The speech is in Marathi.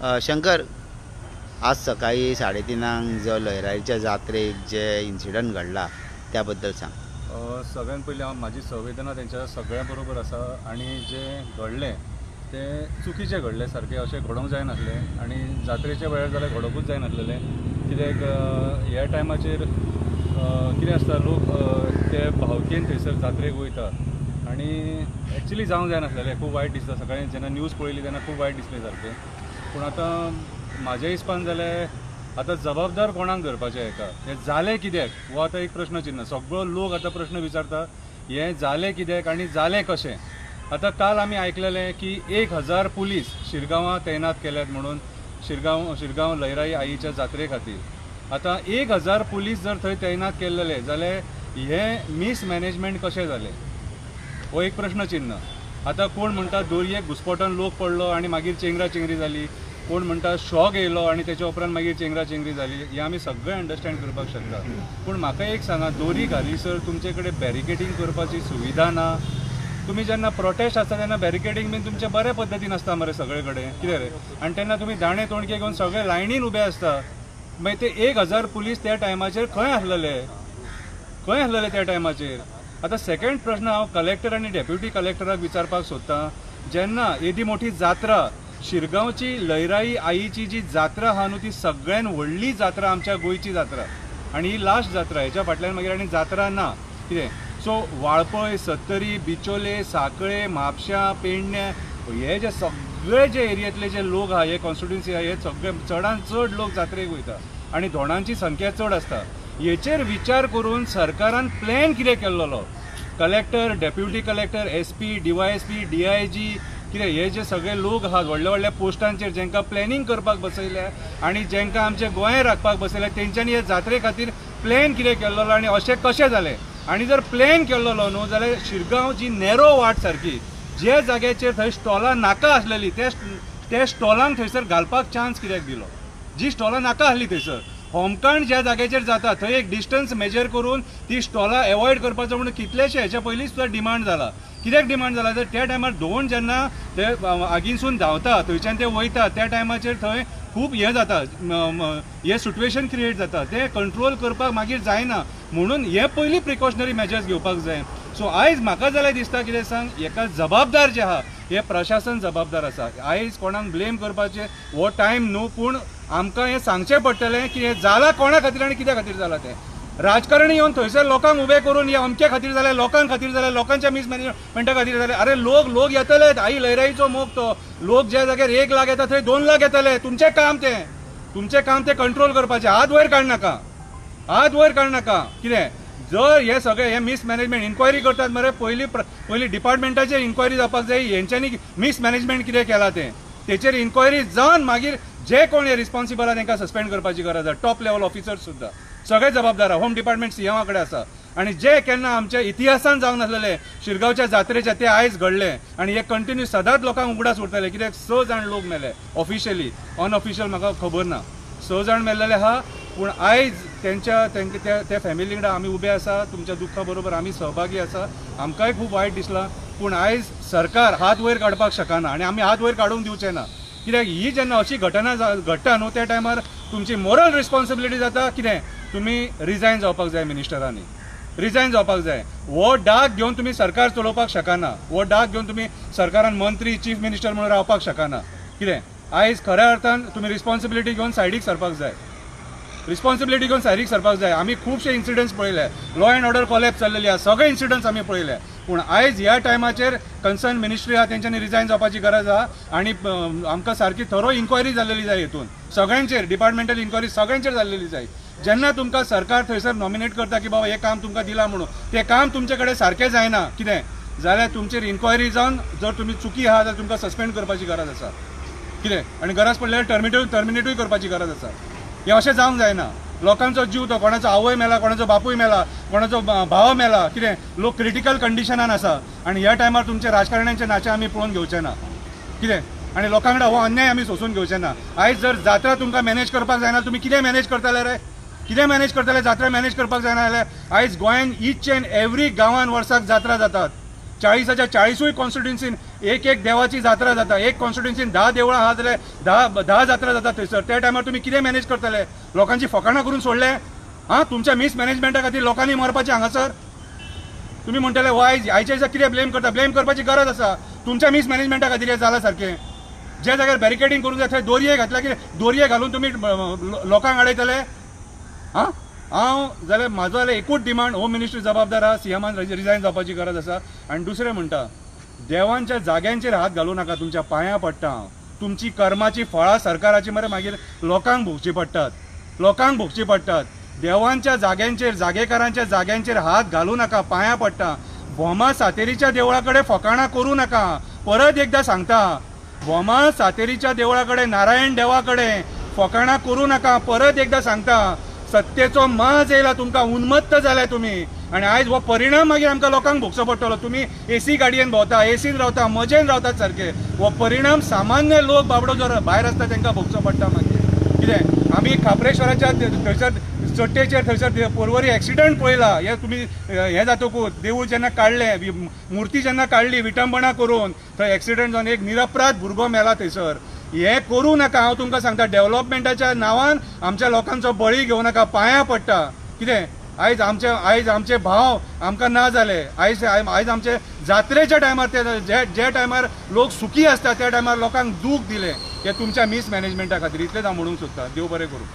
शंकर, आज सकाळी 3:30 जो लयराईच्या जात्रेक जे इन्सिडंट घडला त्याबद्दल सांग. सगळ्यात पयलीं माझी संवेदना तेंच्या सगळ्यां बरोबर आसा आणि जे घडले ते चुकीचे घडले, सारके अशें घडोवंक जायनासले आणि जात्रेच्या वेळार जाल्यार घडोवपूच जायनासलें. कित्याक ह्या टायमाचेर कितें आसता, लोक ते भावकेन थंयसर जात्रेक वयता आणि एक्चुली जावंक जायनासलें. खूब वायट दिसता. सकाळीं जेन्ना न्यूज पळयली तेन्ना खूब वायट दिसलें सारकें. पूण आतां म्हाज्या हिसपान जाल्यार आतां जबाबदार कोणाक धरपाचें हेका, हें जालें कित्याक हो आतां एक प्रश्नचिन्ह. सगळो लोक आतां प्रश्न विचारता हें जालें कित्याक आनी जालें कशें. आतां काल आमी आयकलेलें की 1000 पुलीस शिरगांवां तैनात केल्यात म्हणून, शिरगांव लयराई आईच्या जात्रे खातीर. आतां 1000 पुलीस जर थंय तैनात केल्लेले जाल्यार हें मिसमॅनेजमेंट कशें जालें हो एक प्रश्नचिन्ह. आतां कोण म्हणटा दोरयेक घुस्पोटान लोक पडलो आनी मागीर चेंगराचेंगरी जाली, कोण म्हणटा शॉक येयलो आनी तेच्या उपरांत मागीर चेंगराचेंगरी जाली. हें आमी सगळें अंडरस्टँड करपाक शकता. पूण म्हाका एक सांगा, दोरी घालीसर तुमचे कडेन बॅरिकेडींग करपाची सुविधा ना. तुम्ही जेन्ना प्रोटेस्ट आसता तेन्ना बॅरिकेडींग बीन तुमचे बऱ्या पद्दतीन आसता मरे सगळे कडेन, कितें रे. आनी तेन्ना तुमी दाणे तोणके घेवन सगळे लायनीन उबे आसता. मागीर ते 1000 पुलीस त्या टायमाचेर खंय आसलेले त्या टायमाचेर. आतां सेकंड प्रश्न हांव कलेक्टर आनी डेप्युटी कलेक्टराक विचारपाक सोदतां. जेन्ना येदी मोठी जात्रा, शिरगांवची लयराई आईची जी जात्रा आहा न्हू, ती सगळ्यान व्हडली जात्रा आमच्या गोंयची जात्रा आनी ही लास्ट जात्रा. हेच्या फाटल्यान मागीर आनी जात्रा ना कितें. सो वाळपय, सत्तरी, बिचोले, सांकळे, म्हापशां, पेडण्या, हे जे सगळे जे एरियांतले जे लोक आहा, हे कॉन्स्टिट्युन्सी आहा, हे सगळे चडान चड लोक जात्रेक वयता आनी धोंडांची संख्या चड आसता. हेचेर विचार करून सरकारान प्लॅन कितें केल्लो, collector, deputy collector, SP, DYSP, DIG, कितें हे जे सगळे लोक आहात व्हडल्या व्हडल्या पोस्टांचेर जेंकां प्लॅनिंग करपाक बसयल्या आनी जेंकां आमच्या गोंयांत राखपाक बसयल्या, तेंच्यांनी हे जात्रे खातीर प्लॅन कितें केल्लो आनी अशें कशें जालें. आनी जर प्लॅन केल्लो न्हू जाल्यार शिरगांव जी नॅरो वाट सारकी, जे जाग्याचेर थंय स्टॉलां नाका आसलेली ते स्टॉलांक थंयसर घालपाक चान्स कित्याक दिलो. जी स्टॉलां नाका आसली थंयसर, होमकांड ज्या जाग्याचेर जाता थंय एक डिस्टन्स मेजर करून ती स्टॉलां एवॉयड करपाचो म्हणून कितलेशे हेच्या पयलीं सुद्दां डिमांड जाला. कित्याक डिमांड जाला तर त्या टायमार दोन जेन्ना ते आगीनसून धांवता थंयच्यान ते वयता त्या टायमाचेर थंय खूब हें जाता, हे सिट्युएशन क्रिएट जाता. ते कंट्रोल करपाक मागीर जायना म्हणून हे पयलीं प्रिकॉशनरी मेजर्स घेवपाक जाय. सो आयज म्हाका जाल्यार दिसता कितें सांग, हेका जबाबदार जे आहा हे प्रशासन जबाबदार आसा. आयज कोणाक ब्लेम करपाचें हो टायम न्हू, पूण आमकां हें सांगचें पडटलें की हें जाला कोणा खातीर आनी कित्या खातीर जाला तें. राजकारणी येवन थंयसर लोकांक उबे करून हे अमके खातीर जालें, लोकांक खातीर जालें, लोकांच्या मिसमॅनेजमेंटा खातीर जालें. अरे लोक येतले, आई लयराईचो मोग तो. लोक ज्या जाग्यार 1 लाख येता थंय 2 लाख येतले. तुमचें काम तें कंट्रोल करपाचें. हात वयर काडनाका. कितें जर हे सगळे हे मिसमॅनेजमेंट इन्क्वायरी करतात मरे, पयलीं डिपार्टमेंटाचेर इन्क्वायरी जावपाक जाय, हेंच्यांनी मिसमॅनेजमेंट कितें केलां तेचेर इन्क्वायरी जावन मागीर जे कोण हे रिस्पॉन्सिबल आहा तांकां सस्पेंड करपाची गरज आसा. टॉप लेवल ऑफिसर्स सुद्दां सगळे जबाबदार आहा. होम डिपार्टमेंट CM कडेन आसा. आनी जे केन्ना आमच्या इतिहासान जावंक नासलेले शिरगांवच्या जात्रेचे ते आयज घडले आनी हे कंटिन्यू सदांच लोकांक उगडास उरतले. कित्याक 6 जाण लोक मेले ऑफिशियली, अनऑफिशियल म्हाका खबर ना. 6 जाण मेल्लेले आहा. पूण आयज त्या फॅमिली कडेन आमी उबे आसा. तुमच्या दुख्खा बरोबर आमी सहभागी आसा. आमकांय खूब वायट दिसलां. पूण आयज सरकार हात वयर काडपाक शकना आनी आमी हात वयर काडूंक दिवचे ना. कित्याक ही जेन्ना अशी घटना घडटा न्हू त्या टायमार तुमची मोरल रिस्पॉन्सिबिलिटी जाता. कितें तुमी रिजायन जावपाक जाय, मिनिस्टरांनी रिजायन जावपाक जाय. हो डाग घेवन तुमी सरकार चलोवपाक शकना. हो डाग घेवन तुमी सरकारान मंत्री, चीफ मिनिस्टर म्हणून रावपाक शकना. कितें आयज खऱ्या अर्थान तुमी रिस्पॉन्सिबिलिटी घेवन सायडीक सरपाक जाय. आमी खुबशे इन्सिडंट्स पळयले, लॉ अँड ऑर्डर कॉलेप्स जाल्लेली आहा, सगळे इन्सिडंट्स आमी पळयले. पूण आयज ह्या टायमाचेर कन्सर्न मिनिस्ट्री आहा तेंच्यांनी रिजायन जावपाची गरज आहा आनी आमकां सारकी थरो इन्क्वायरी जाल्लेली जाय. हितून सगळ्यांचेर डिपार्टमेंटल इन्क्वायरी सगळ्यांचेर जाल्लेली जाय. जेन्ना तुमकां सरकार थंयसर नॉमिनेट करता की बाबा हें काम तुमकां दिलां म्हणून, तें काम तुमचे कडेन सारकें जायना कितें जाल्यार तुमचेर इन्क्वायरी जावन जर तुमी चुकी आहा जाल्यार तुमकां सस्पेंड करपाची गरज आसा. कितें आनी गरज पडल्यार टर्मिनेटूय करपाची गरज आसा. हें अशें जावंक जायना. लोकांचो जीव तो, कोणाचो आवय मेला, कोणाचो बापूय मेला, कोणाचो भाव मेला. कितें लोक क्रिटिकल कंडिशनान आसा आनी ह्या टायमार तुमचे राजकारण्यांचे नाचे आमी पळोवन घेवचे ना. कितें आनी लोकां कडेन हो अन्याय आमी सोसून घेवचे ना. आयज जर जात्रा तुमकां मॅनेज करपाक जायना, तुमी कितें मॅनेज करतले रे? जात्रा मॅनेज करपाक जायना जाल्यार आयज गोंयान ईच अँड एवरी गांवान वर्साक जात्रा जातात. 40च्या 40 कॉन्स्टिट्युन्सीन एक एक देवाची जात्रा जाता, एक कॉन्स्टिट्युन्सीन 10 देवळां आहा जाल्यार 10 जात्रा जाता थंयसर. त्या टायमार तुमी कितें मॅनेज करतले? लोकांची फकाणां करून सोडले? हां, तुमच्या मिसमॅनेजमेंटा खातीर लोकांनी मरपाचें हांगासर. तुमी म्हणटले आयच्या दिसा कितें ब्लेम करता? ब्लेम करपाची गरज आसा. तुमच्या मिसमॅनेजमेंटा खातीर हें जालां सारकें. ज्या जाग्यार बॅरिकेडींग करूंक जाय थंय दोरये घातल्या की दोरये घालून तुमी लोकांक अडयतले? हां, हांव जाल्यार म्हाजो जाल्यार एकूच डिमांड, होम मिनिस्ट्री जबाबदार आहा, सीएमान रिजायन जावपाची गरज आसा. आनी दुसरें म्हणटा, देवांच्या जाग्यांचेर हात घालूं नाका. तुमच्या पांयां पडटा हांव. तुमची कर्माची फळां सरकाराची मरे मागीर लोकांक भोगची पडटात. लोकांक भोगची पडटात. देवांच्या जाग्यांचेर, जागेकारांच्या जाग्यांचेर हात घालूं नाका. पांयां पडटा. भोमा सातेरीच्या देवळा कडेन फकाणां करूं नाका. परत एकदां सांगता, भोमा सातेरीच्या देवळा कडेन, नारायण देवा कडेन फकाणां करूं नाका. परत एकदां सांगता, सत्तेचो माज येयला तुमकां, उन्मत्त जाल्या तुमी. आनी आयज हो परिणाम मागीर आमकां लोकांक भोगचो पडटलो. तुमी एसी गाडयेन भोंवता, एसीन रावता, मजेन रावतात सारखे. हो परिणाम सामान्य लोक बाबडो जो भायर आसता तांकां भोगचो पडटा मागीर. कितें आमी खापरेश्वराच्या थंयसर चट्टेचेर थंयसर परवरी एक्सिडंट पळयला. हे तुमी हें जातकूच देवूळ जेन्ना काडलें, मुर्ती जेन्ना काडली विटंबना करून, थंय एक्सिडंट जावन एक निरपराध भुरगो मेला थंयसर. हे करूं नाका. हांव तुमकां सांगता, डेव्हलपमेंटाच्या नांवान आमच्या लोकांचो बळी घेवं नाका. पांयां पडटा. कितें आयज आमचे भाव आमकां ना जाले. आयज आमचे जात्रेच्या टायमार जे टायमार लोक सुखी आसता त्या टायमार लोकांक दूख दिले. हे तुमच्या मिसमॅनेजमेंटा खातीर. इतलेंच हांव म्हणूंक सोदतां. देव बरें करूं.